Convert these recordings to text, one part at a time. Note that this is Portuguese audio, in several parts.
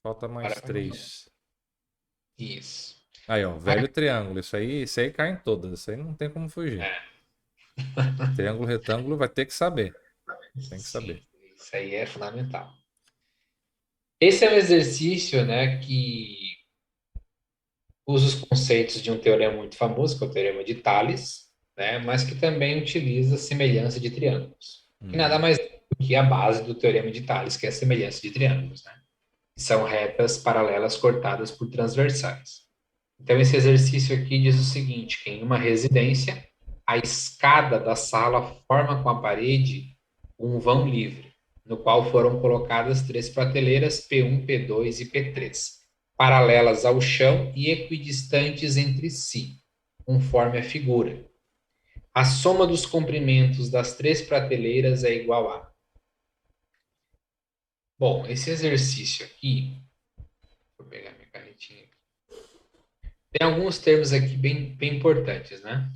Falta mais Agora, 3. isso. Aí, ó, velho triângulo. Isso aí cai em todas. Isso aí não tem como fugir. É, Triângulo, retângulo, vai ter que saber. Tem que sim, saber. isso aí é fundamental. Esse é um exercício, né, que usa os conceitos de um teorema muito famoso, que é o teorema de Tales, né, mas que também utiliza a semelhança de triângulos, que nada Uhum. mais é do que a base do teorema de Tales, que é a semelhança de triângulos, né? Que são retas paralelas cortadas por transversais. Então, esse exercício aqui diz o seguinte, que em uma residência, a escada da sala forma com a parede um vão livre, no qual foram colocadas três prateleiras P1, P2 e P3, paralelas ao chão e equidistantes entre si, conforme a figura. A soma dos comprimentos das três prateleiras é igual a... Bom, esse exercício aqui, vou pegar minha canetinha. Tem alguns termos aqui bem importantes, né?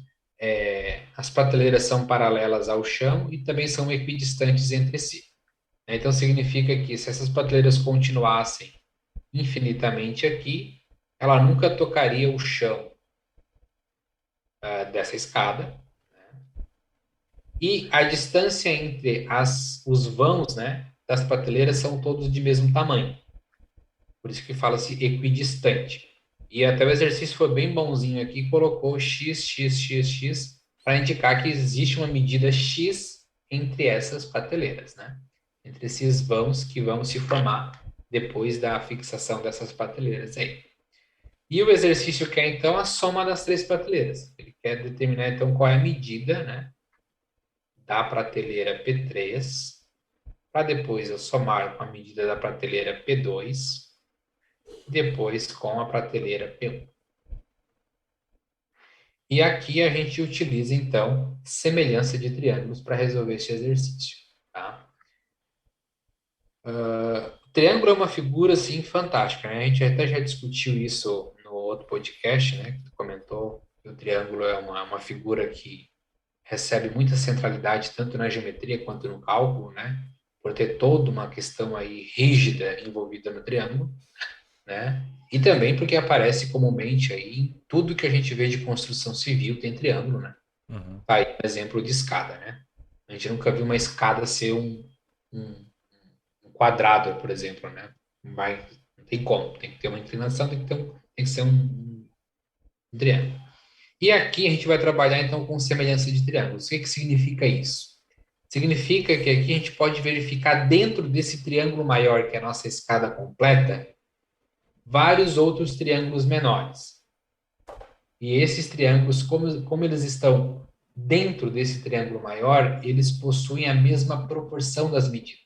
As prateleiras são paralelas ao chão e também são equidistantes entre si. Então, significa que se essas prateleiras continuassem infinitamente aqui, ela nunca tocaria o chão dessa escada. E a distância entre os vãos, né, das prateleiras são todos de mesmo tamanho. Por isso que fala-se equidistante. E até o exercício foi bem bonzinho aqui, colocou x, x, x, x, para indicar que existe uma medida x entre essas prateleiras, né? Entre esses vãos que vão se formar depois da fixação dessas prateleiras aí. E o exercício quer, então, a soma das três prateleiras. Ele quer determinar, então, qual é a medida, né, da prateleira P3, para depois eu somar com a medida da prateleira P2, depois com a prateleira P1. E aqui a gente utiliza, então, semelhança de triângulos para resolver esse exercício. Tá? O triângulo é uma figura, assim, fantástica. Né? A gente até já discutiu isso no outro podcast, né? Que tu comentou que o triângulo é uma figura que recebe muita centralidade, tanto na geometria quanto no cálculo, né? Por ter toda uma questão aí rígida envolvida no triângulo, né? E também porque aparece comumente aí em tudo que a gente vê de construção civil tem triângulo, né? Uhum. Tá aí um exemplo de escada, né? A gente nunca viu uma escada ser um, um quadrado, por exemplo, né? Mas não tem como, tem que ter uma inclinação, tem que ser um triângulo. E aqui a gente vai trabalhar então com semelhança de triângulos. O que que significa isso? Significa que aqui a gente pode verificar dentro desse triângulo maior, que é a nossa escada completa, vários outros triângulos menores. E esses triângulos, como eles estão dentro desse triângulo maior, eles possuem a mesma proporção das medidas.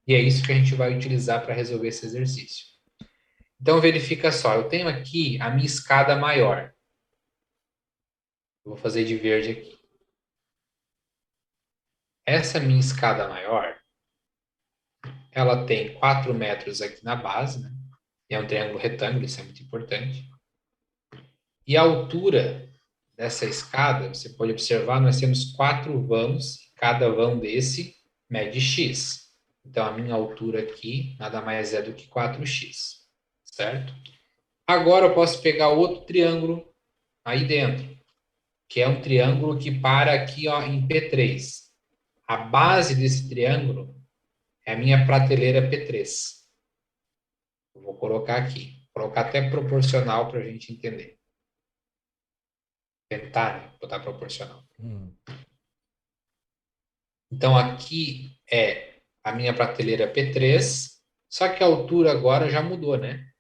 E é isso que a gente vai utilizar para resolver esse exercício. Então, verifica só, eu tenho aqui a minha escada maior. Eu vou fazer de verde aqui. Essa minha escada maior, ela tem 4 metros aqui na base, né? E é um triângulo retângulo, isso é muito importante. E a altura dessa escada, você pode observar, nós temos 4 vãos, cada vão desse mede x. Então, a minha altura aqui nada mais é do que 4x, certo? Agora eu posso pegar outro triângulo aí dentro, que é um triângulo que para aqui ó, em P3. A base desse triângulo é a minha prateleira P3. Eu vou colocar aqui, vou colocar até proporcional para a gente entender. Tentar, né, botar proporcional. Uhum. Então, aqui é a minha prateleira P3, só que a altura agora já mudou, né?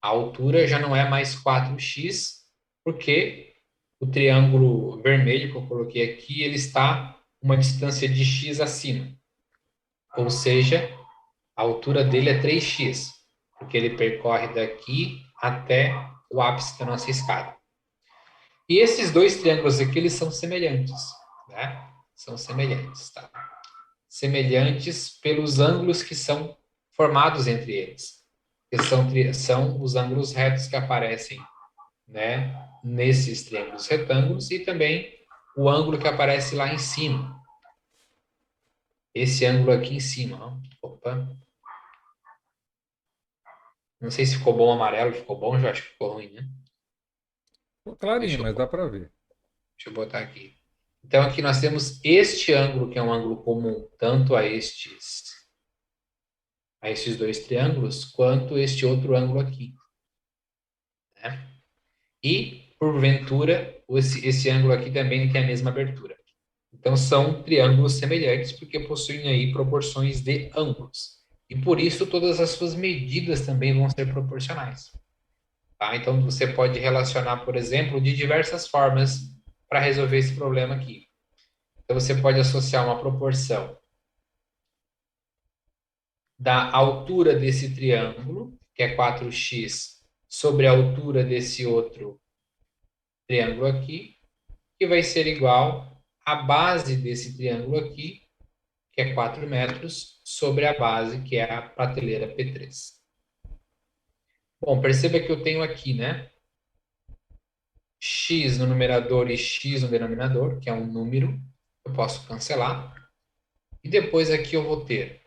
A altura já não é mais 4x, porque o triângulo vermelho que eu coloquei aqui, ele está uma distância de x acima. Ou seja, a altura dele é 3x, porque ele percorre daqui até o ápice da nossa escada. E esses dois triângulos aqui, eles são semelhantes, né? São semelhantes, tá? Semelhantes pelos ângulos que são formados entre eles, que são os ângulos retos que aparecem, né, nesses triângulos retângulos e também o ângulo que aparece lá em cima. Esse ângulo aqui em cima, ó. Opa, Não sei se ficou bom o amarelo, ficou bom, eu acho que ficou ruim, né? Ficou clarinho, Deixa eu, mas dá para ver. deixa eu botar aqui. Então, aqui nós temos este ângulo, que é um ângulo comum tanto a estes dois triângulos, quanto este outro ângulo aqui, né? E, porventura, esse ângulo aqui também tem a mesma abertura. Então, são triângulos semelhantes porque possuem aí proporções de ângulos. E por isso, todas as suas medidas também vão ser proporcionais. Tá? Então, você pode relacionar, por exemplo, de diversas formas para resolver esse problema aqui. Então, você pode associar uma proporção da altura desse triângulo, que é 4x, sobre a altura desse outro triângulo aqui, que vai ser igual à base desse triângulo aqui, que é 4 metros, sobre a base, que é a prateleira P3. Bom, perceba que eu tenho aqui, né? X no numerador e X no denominador, que é um número, eu posso cancelar. E depois aqui eu vou ter,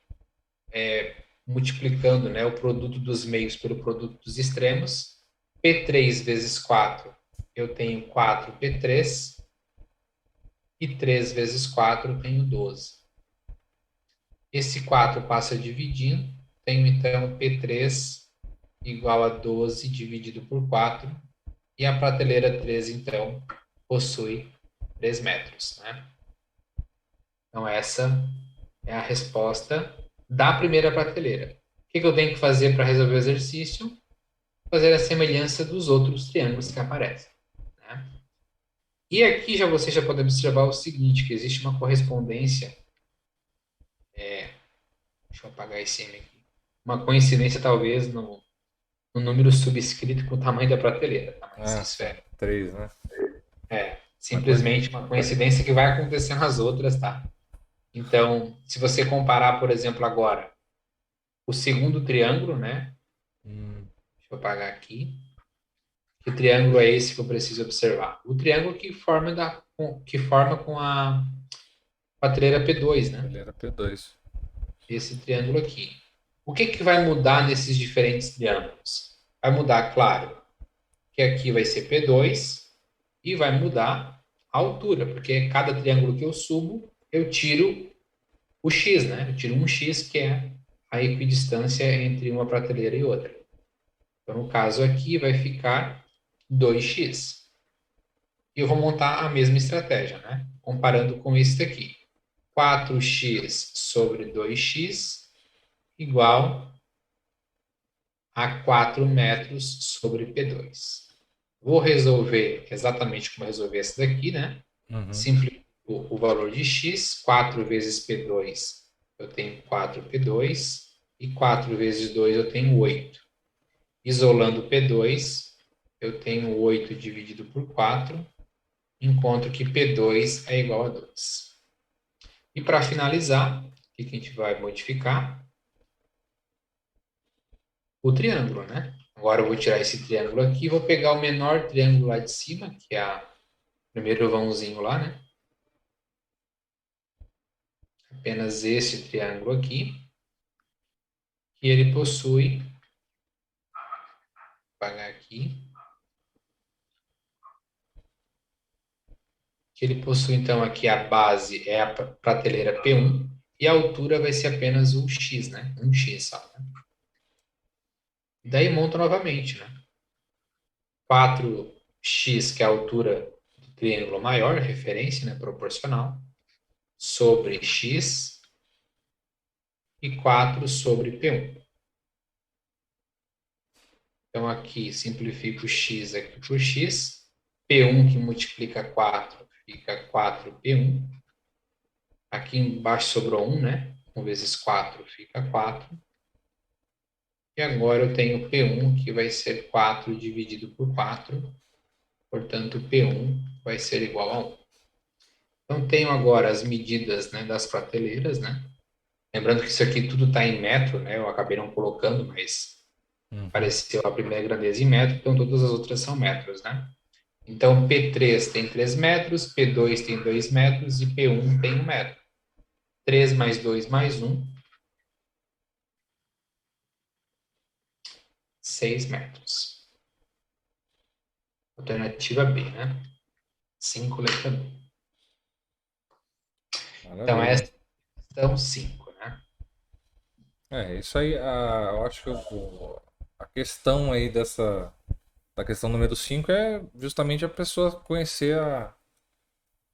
multiplicando, né, o produto dos meios pelo produto dos extremos, P3 vezes 4, eu tenho 4P3, e 3 vezes 4 eu tenho 12. Esse 4 passa dividindo, tenho então P3 igual a 12 dividido por 4, e a prateleira 3, então, possui 3 metros, né? Então, essa é a resposta da primeira prateleira. O que eu tenho que fazer para resolver o exercício? Fazer a semelhança dos outros triângulos que aparecem, né? E aqui você já pode observar o seguinte, que existe uma correspondência, deixa eu apagar esse M aqui, uma coincidência talvez no número subscrito com o tamanho da prateleira, tamanho dessa Ah, tá. esfera. 3, né? Uma coisa. Simplesmente uma coincidência que vai acontecer nas outras, tá? Então, se você comparar, por exemplo, agora o segundo triângulo, né? Deixa eu apagar aqui. Que triângulo é esse que eu preciso observar? O triângulo que forma com a prateleira P2, né? Ele era P2. Esse triângulo aqui. O que que vai mudar nesses diferentes triângulos? Vai mudar, claro, que aqui vai ser P2 e vai mudar a altura, porque cada triângulo que eu subo, eu tiro o x, né? Eu tiro um x, que é a equidistância entre uma prateleira e outra. Então, no caso aqui, vai ficar 2x. E eu vou montar a mesma estratégia, né? Comparando com esse daqui. 4x sobre 2x igual a 4 metros sobre P2. Vou resolver exatamente como resolver esse daqui, né? Uhum. Simplifico o valor de x, 4 vezes P2, eu tenho 4P2, e 4 vezes 2 eu tenho 8. Isolando P2, eu tenho 8 dividido por 4, encontro que P2 é igual a 2. E para finalizar, o que a gente vai modificar? O triângulo, né? Agora eu vou tirar esse triângulo aqui e vou pegar o menor triângulo lá de cima, que é o primeiro vãozinho lá, né? Apenas esse triângulo aqui, que ele possui, vou apagar aqui, que ele possui então aqui a base é a prateleira P1 e a altura vai ser apenas o x, né? Um x só, né? Daí monta novamente, né? 4x, que é a altura do triângulo maior, referência, né? Proporcional, sobre x e 4 sobre P1. Então, aqui simplifico x aqui por x. P1 que multiplica 4 fica 4P1. Aqui embaixo sobrou 1, né? 1 vezes 4 fica 4. E agora eu tenho P1 que vai ser 4 dividido por 4. Portanto, P1 vai ser igual a 1. Então, tenho agora as medidas, né, das prateleiras, né? Lembrando que isso aqui tudo está em metro, né? Eu acabei não colocando, mas Uhum. apareceu a primeira grandeza em metro, então todas as outras são metros, né? Então, P3 tem 3 metros, P2 tem 2 metros e P1 tem 1 metro. 3 mais 2 mais 1 6 metros. Alternativa B, né? 5, letra B. Então, Maravilha. essa é a questão 5, né? Isso aí, eu acho que a questão aí da questão número 5 é justamente a pessoa conhecer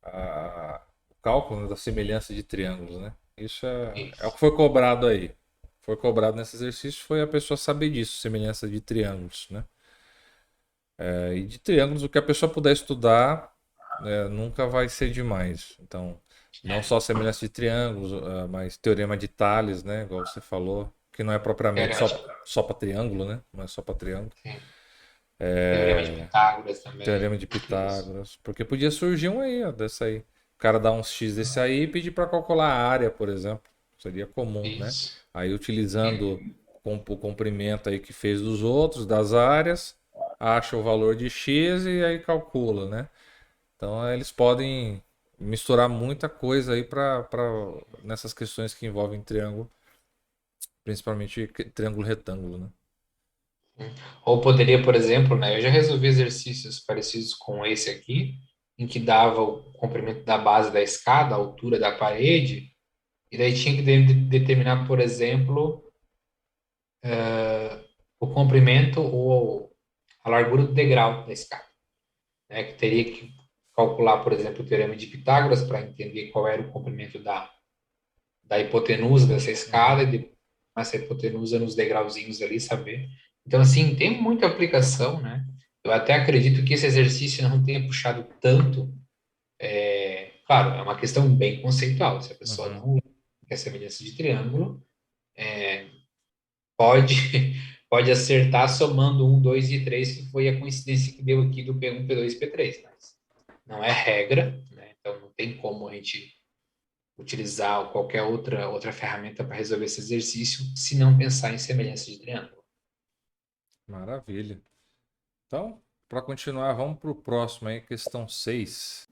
o cálculo, né, da semelhança de triângulos, né? Isso é o Isso. que foi cobrado aí. Foi cobrado nesse exercício foi a pessoa saber disso, semelhança de triângulos, né? E de triângulos, o que a pessoa puder estudar, né, nunca vai ser demais. Então, não É, só semelhança de triângulos, mas teorema de Tales, né? Igual você falou, que não é propriamente teorema de, só para triângulo, né? Não é só para triângulo. sim, teorema de Pitágoras também. Teorema de Isso. Pitágoras. Porque podia surgir um aí, ó, dessa aí. O cara dá uns X desse aí e pedir para calcular a área, por exemplo. Seria comum, né? Isso. Aí utilizando o comprimento aí que fez dos outros, das áreas, acha o valor de X e aí calcula, né? Então eles podem misturar muita coisa aí para nessas questões que envolvem triângulo, principalmente triângulo retângulo, né? Ou poderia, por exemplo, né? Eu já resolvi exercícios parecidos com esse aqui, em que dava o comprimento da base da escada, a altura da parede, e daí tinha que determinar, por exemplo, o comprimento ou a largura do degrau da escada, né? Que teria que calcular, por exemplo, o teorema de Pitágoras para entender qual era o comprimento da hipotenusa dessa escada Uhum. e de essa hipotenusa nos degrauzinhos ali, saber. Então, assim, tem muita aplicação, né? Eu até acredito que esse exercício não tenha puxado tanto. Claro, é uma questão bem conceitual. Se a pessoa Uhum. não quer semelhança de triângulo, pode pode acertar somando um, 2 e 3, que foi a coincidência que deu aqui do P1, P2 e P3. Mas não é regra, né? Então não tem como a gente utilizar qualquer outra ferramenta para resolver esse exercício se não pensar em semelhança de triângulo. Maravilha. Então, para continuar, vamos para o próximo aí, questão 6.